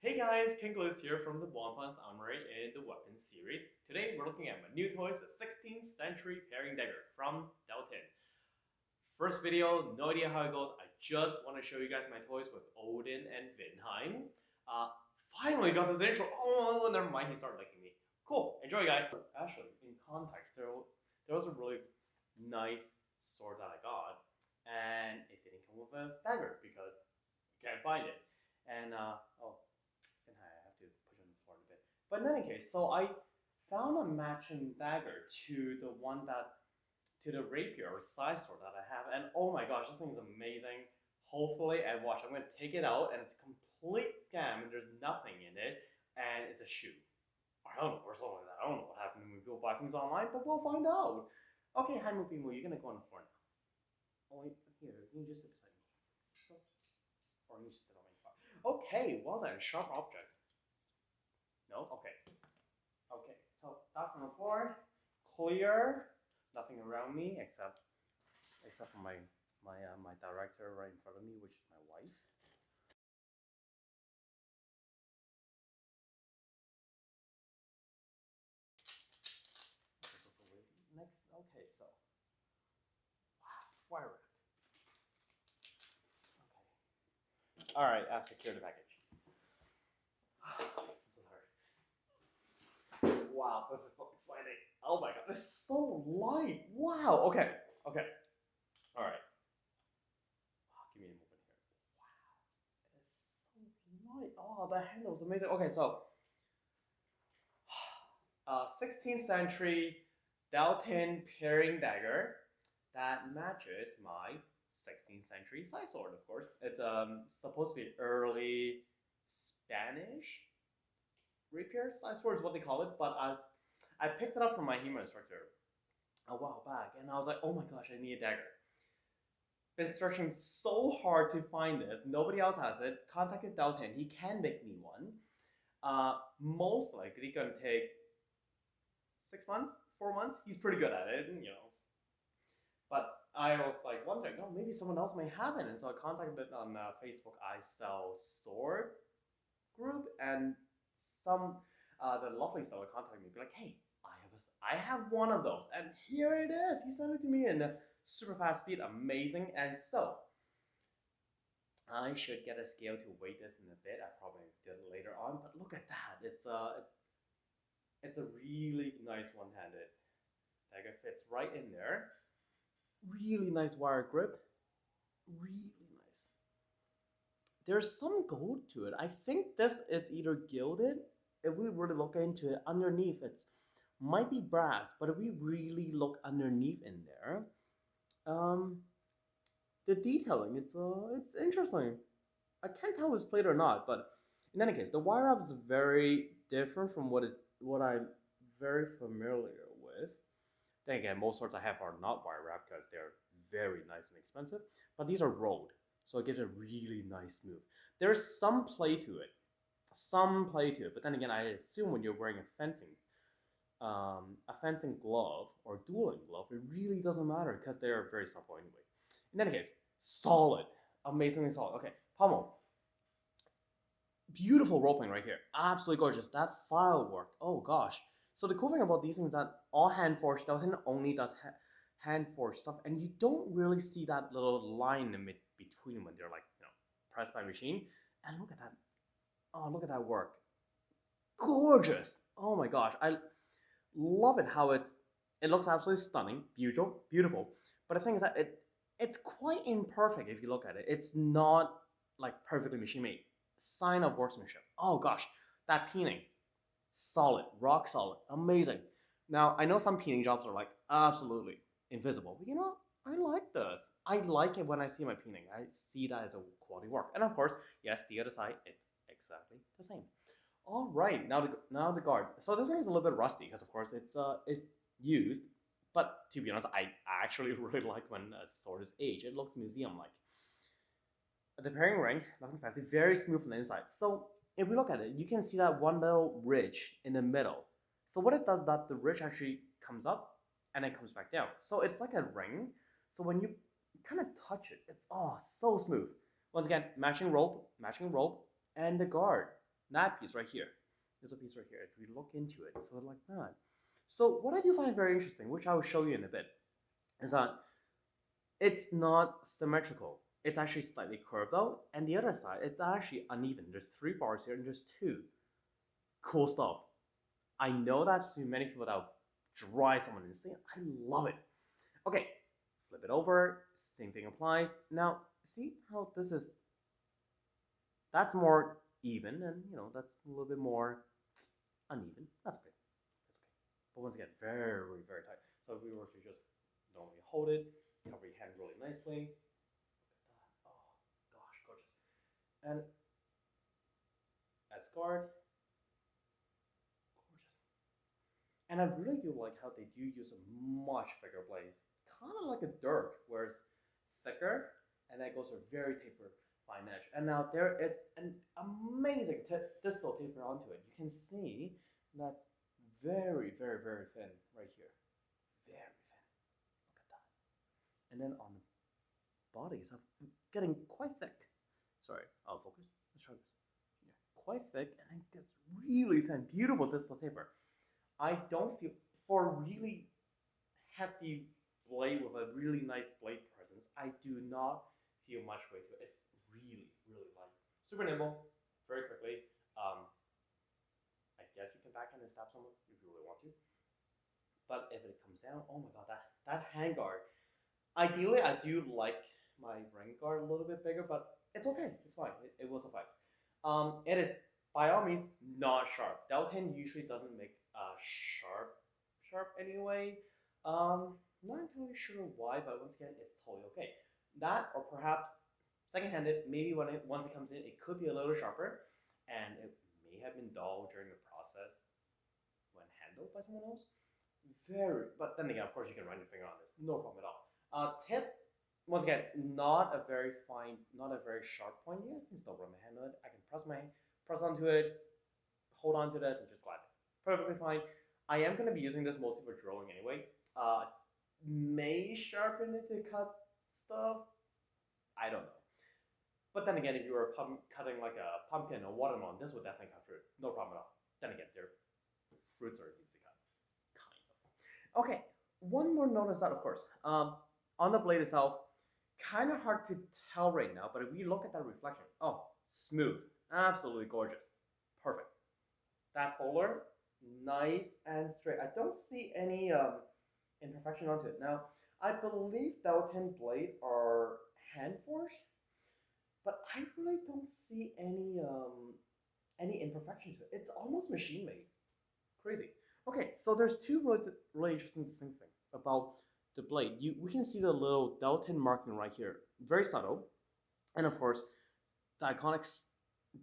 Hey guys, Kinkles here from the WANPANS ArmourY in the Weapons series. Today we're looking at my new toys, the 16th Century Pairing Dagger from Deltin. First video, no idea how it goes. I just want to show you guys my toys with Odin and Vinheim. Finally got this intro. Oh, never mind, he started liking me. Cool, enjoy guys. Actually, in context, there was a really nice sword that I got, and it didn't come with a dagger because I can't find it. And and I have to push on the floor a bit. But in any case, so I found a matching dagger to the rapier or side sword that I have, and oh my gosh, this thing is amazing. Hopefully, and watch, I'm gonna take it out, and it's a complete scam, and there's nothing in it, and it's a shoe. I don't know, or something like that. I don't know what happened when people buy things online, but we'll find out. Okay, hi Mupimu, you're gonna go on the floor now. Oh, wait, here, you can just sit beside me. Or you just sit on my spot. Okay, well then, sharp objects. No? Okay. Okay, so that's on the floor. Clear. Nothing around me except for my director right in front of me, which is my wife. Next, okay, so wire wrapped. Okay. All right, I've secured the package. I'm so tired. Wow, this is so exciting. Oh my god, this is so light. Wow. Okay. Okay. All right. Give me a moment here. Wow, it's so light. Oh, the handle is amazing. Okay, so 16th century Deltin pairing dagger that matches my 16th century side sword, of course. It's supposed to be early Spanish rapier side sword is what they call it, but I picked it up from my HEMA instructor a while back, and I was like, oh my gosh, I need a dagger. Been searching so hard to find this. Nobody else has it. Contacted Deltin. He can make me one. Most likely gonna take 6 months, 4 months. He's pretty good at it, and, But I was like wondering, oh, maybe someone else may have it, and so I contacted on Facebook. I sell sword group, and some the lovely seller contacted me, be like, hey, I have one of those, and here it is. He sent it to me in a super fast speed, amazing, and so. I should get a scale to weigh this in a bit. I probably did it later on, but look at that. It's a really nice one-handed dagger. Fits right in there. Really nice wire grip. Really nice. There's some gold to it. I think this is either gilded. If we were to look into it, underneath it might be brass, but if we really look underneath in there, um, the detailing, it's interesting. I can't tell if it's plate or not, but in any case, the wire wrap is very different from what I'm very familiar with. Then again, most sorts I have are not wire wrap because they're very nice and expensive, but these are rolled, so it gives it really nice smooth. There's some play to it, but then again, I assume when you're wearing a fencing glove or dueling glove, it really doesn't matter because they are very supple anyway. In any case, solid, amazingly solid. Okay, pommel, beautiful role playing right here, absolutely gorgeous. That file work, oh gosh. So the cool thing about these things is that all hand forged Deltin only does hand forged stuff, and you don't really see that little line in between when they're like pressed by machine. And look at that, oh look at that work, gorgeous. Oh my gosh, I love it how it looks absolutely stunning, beautiful. But the thing is that it's quite imperfect if you look at it. It's not like perfectly machine made. Sign of workmanship. Oh gosh, that peening, solid, rock solid, amazing. Now I know some peening jobs are like absolutely invisible, but I like this. I like it when I see my peening. I see that as a quality work, and of course, yes, the other side it's exactly the same. All right, now the guard. So this one is a little bit rusty because of course it's used, but to be honest, I actually really like when a sword is aged. It looks museum like. The pairing ring, nothing fancy, very smooth on the inside. So if we look at it, you can see that one little ridge in the middle. So what it does is that the ridge actually comes up and then comes back down. So it's like a ring. So when you kind of touch it, it's so smooth. Once again, matching rope, and the guard. that piece right here. There's a piece right here. If we look into it, so like that. So what I do find very interesting, which I will show you in a bit, is that it's not symmetrical. It's actually slightly curved out, and the other side, it's actually uneven. There's 3 bars here, and there's 2. Cool stuff. I know that to many people that will drive someone insane. I love it. Okay, flip it over. Same thing applies. Now, see how this is, that's more even, and that's a little bit more uneven. That's okay. That's okay. But once again, very, very tight. So if we were to just normally hold it, cover your hand really nicely. Look at that. Oh gosh, gorgeous. And as guard, gorgeous. And I really do like how they do use a much bigger blade, kind of like a dirk, where it's thicker, and then it goes to a very tapered fine edge. And now there is an amazing distal taper onto it. You can see that's very, very, very thin right here. Very thin. Look at that. And then on the body, it's getting quite thick. Sorry, I'll focus. Let's try this. Yeah, quite thick, and it gets really thin. Beautiful distal taper. I don't feel, for a really hefty blade with a really nice blade presence, I do not feel much weight to it. It's really, really light. Super nimble, very quickly. I guess you can backhand and stab someone if you really want to. But if it comes down, oh my god, that hand guard. Ideally, I do like my ring guard a little bit bigger, but it's okay. It's fine. It will suffice. It is by all means not sharp. Deltin usually doesn't make sharp anyway. Not entirely sure why, but once again, it's totally okay. That, or perhaps second-handed, maybe once it comes in, it could be a little sharper, and it may have been dull during the process when handled by someone else. But then again, of course, you can run your finger on this, no problem at all. Tip, once again, not a very fine, not a very sharp point here. I can still run my hand on it. I can press onto it, hold on to this, and just glide it. Perfectly fine. I am going to be using this mostly for drilling anyway. May sharpen it to cut stuff. I don't know. But then again, if you were cutting like a pumpkin or watermelon, this would definitely cut through. No problem at all. Then again, their fruits are easy to cut. Kind of. Okay, one more note is that, of course, on the blade itself, kind of hard to tell right now, but if we look at that reflection, oh, smooth. Absolutely gorgeous. Perfect. That folder, nice and straight. I don't see any imperfection onto it. Now, I believe Deltin blade are hand forged, but I really don't see any imperfections to it. It's almost machine made. Crazy. Okay, so there's two really interesting distinct things about the blade. We can see the little Deltin marking right here, very subtle, and of course, the iconic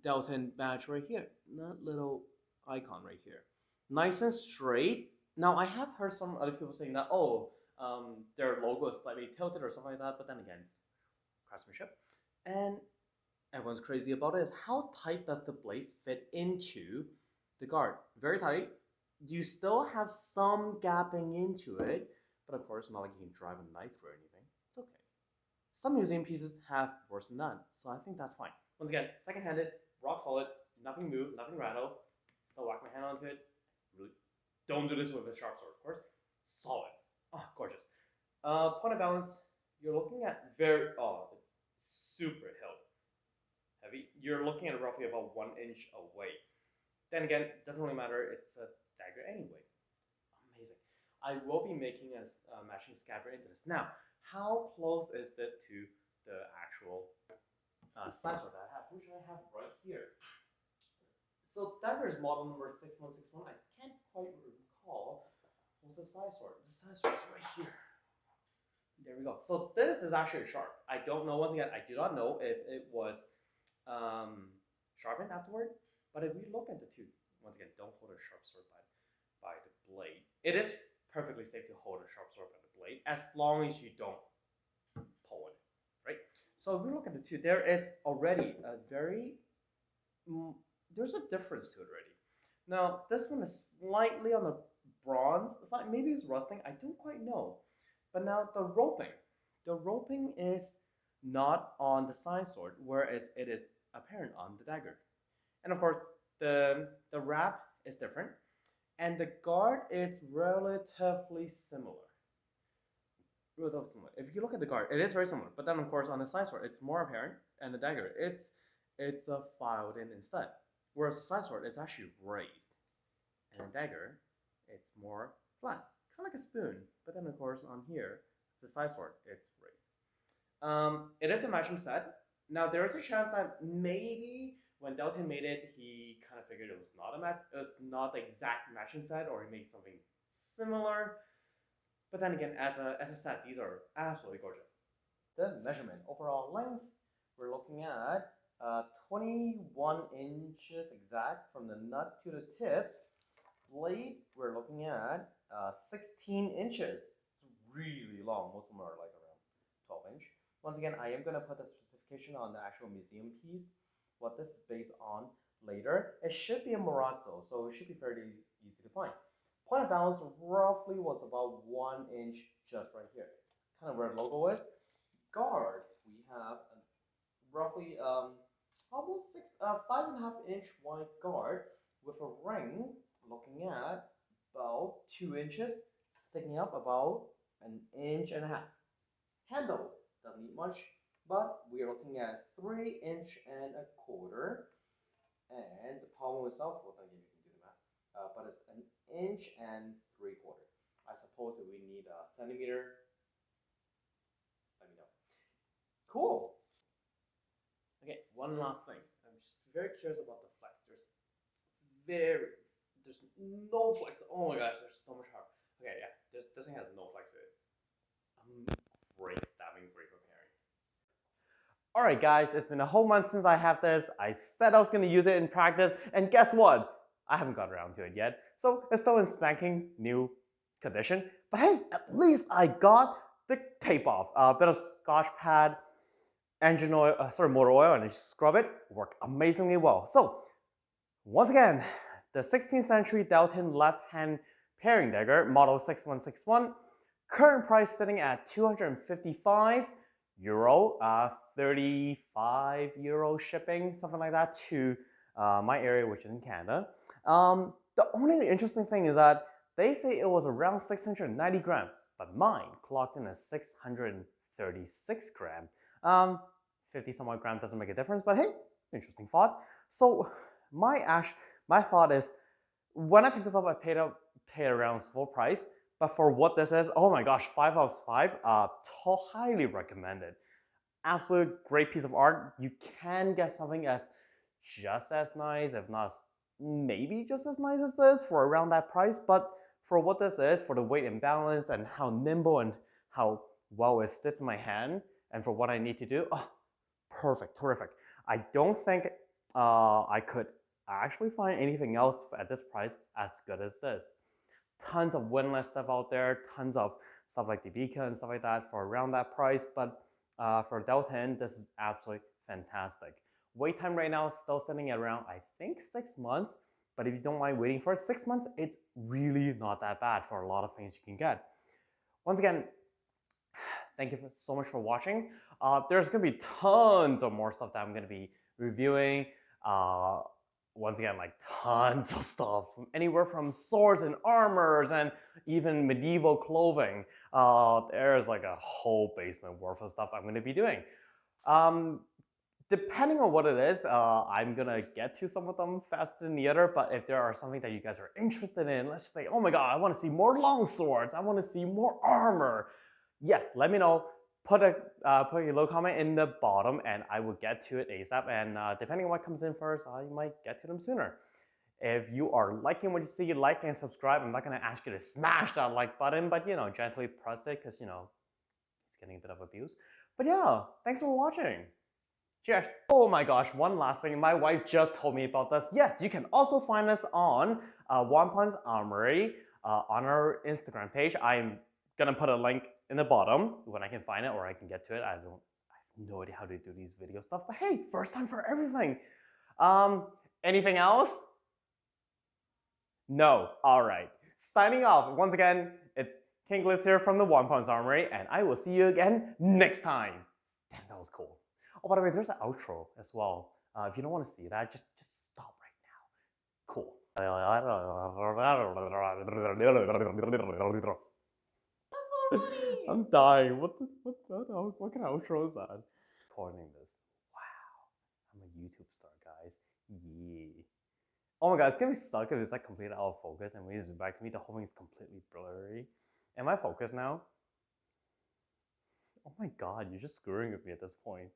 Deltin badge right here, that little icon right here, nice and straight. Now I have heard some other people saying that their logo is slightly tilted or something like that, but then again, it's craftsmanship. And everyone's crazy about it is how tight does the blade fit into the guard? Very tight. You still have some gapping into it, but of course not like you can drive a knife through or anything. It's okay. Some museum pieces have worse than that, so I think that's fine. Once again, second-handed, rock solid, nothing moved, nothing rattled. Still whack my hand onto it. Really, don't do this with a sharp sword, of course. Solid. Oh, gorgeous. Point of balance, you're looking at it's super heavy. You're looking at roughly about 1 inch away. Then again, it doesn't really matter. It's a dagger anyway. Amazing. I will be making a matching scabbard into this. Now, how close is this to the actual size sword that I have, which I have right here? So Dagger is model number 6161. I can't quite recall what's the size sword. The size sword is right here. There we go. So this is actually sharp. I don't know. Once again, I do not know if it was sharpened afterward. But if we look at the two, once again, don't hold a sharp sword by the blade. It is perfectly safe to hold a sharp sword by the blade as long as you don't pull it, right? So if we look at the two, there is already a there's a difference to it already. Now, this one is slightly on the bronze side. Maybe it's rusting. I don't quite know. But now the roping is not on the side sword, whereas it is apparent on the dagger. And of course, The wrap is different, and the guard is relatively similar. Relatively similar. If you look at the guard, it is very similar. But then, of course, on the side sword, it's more apparent, and the dagger, it's a filed in instead. Whereas the side sword, it's actually raised, and the dagger, it's more flat, kind of like a spoon. But then, of course, on here, the side sword, it's raised. It is a matching set. Now there is a chance that maybe when Deltin made it, he kind of figured it was not the exact matching set, or he made something similar. But then again, as a set, these are absolutely gorgeous. The measurement, overall length, we're looking at 21 inches exact from the nut to the tip. Blade, we're looking at 16 inches. It's really long. Most of them are like around 12 inch. Once again, I am going to put the specification on the actual museum piece, what this is based on later. It should be a Marazzo, so it should be fairly easy to find. Point of balance roughly was about 1 inch just right here. Kind of where the logo is. Guard, we have roughly almost 5.5 inch wide guard with a ring looking at about 2 inches, sticking up about 1.5 inches. Handle doesn't need much, but we are looking at 3 inch and a quarter. And the pommel itself, well, again, you can do the math, but it's 1 inch and 3/4. I suppose if we need a centimeter, let me know. Cool. Okay, one last thing. I'm just very curious about the flex. There's no flex. Oh my gosh, there's so much power. Okay, yeah, this thing has no flex to it. Great stabbing, great preparing. Alright guys, it's been a whole month since I have this. I said I was going to use it in practice, and guess what? I haven't got around to it yet. So it's still in spanking new condition. But hey, at least I got the tape off. A bit of Scotch pad, engine oil, motor oil, and I just scrub it. Worked amazingly well. So once again, the 16th century Deltin left-hand pairing dagger, model 6161. Current price sitting at €255, 35 euro shipping, something like that, to my area, which is in Canada. The only interesting thing is that they say it was around 690 grams, but mine clocked in at 636 grams. 50 some odd grams doesn't make a difference, but hey, interesting thought. So my thought is, when I picked this up, I paid around full price. But for what this is, oh my gosh, 5 out of 5, highly recommended. Absolute great piece of art. You can get something as just as nice, if not maybe just as nice as this for around that price. But for what this is, for the weight and balance and how nimble and how well it sits in my hand, and for what I need to do, oh, perfect, terrific. I don't think I could actually find anything else at this price as good as this. Tons of windlass stuff out there, tons of stuff like the beacon and stuff like that for around that price, but for Deltin, this is absolutely fantastic. Wait time right now is still sitting at around, I think, 6 months, but if you don't mind waiting for 6 months, it's really not that bad for a lot of things you can get. Once again, thank you so much for watching. There's going to be tons of more stuff that I'm going to be reviewing. Once again, like tons of stuff, anywhere from swords and armors and even medieval clothing. There's like a whole basement worth of stuff I'm going to be doing. Depending on what it is, I'm going to get to some of them faster than the other, but if there are something that you guys are interested in, let's say, oh my god, I want to see more long swords, I want to see more armor, yes, let me know. Put your little comment in the bottom and I will get to it ASAP, and depending on what comes in first, I might get to them sooner. If you are liking what you see, like and subscribe. I'm not going to ask you to smash that like button, but gently press it because it's getting a bit of abuse. But yeah, thanks for watching. Cheers. Oh my gosh, one last thing. My wife just told me about this. Yes, you can also find us on WANPANS ARMOURY on our Instagram page. I'm going to put a link in the bottom when I can find it or I can get to it. I have no idea how to do these video stuff, but hey, first time for everything. Anything else? No. All right. Signing off. Once again, it's King Gliss here from the WANPANS ARMOURY, and I will see you again next time. Damn, that was cool. Oh, by the way, there's an outro as well. If you don't want to see that, just stop right now. I'm dying. What kind of outro is that? Pointing this. Wow. I'm a YouTube star, guys. Yeah. Oh my god, it's gonna be suck if it's like completely out of focus and when you zoom back to me, the whole thing is completely blurry. Am I focused now? Oh my god, you're just screwing with me at this point.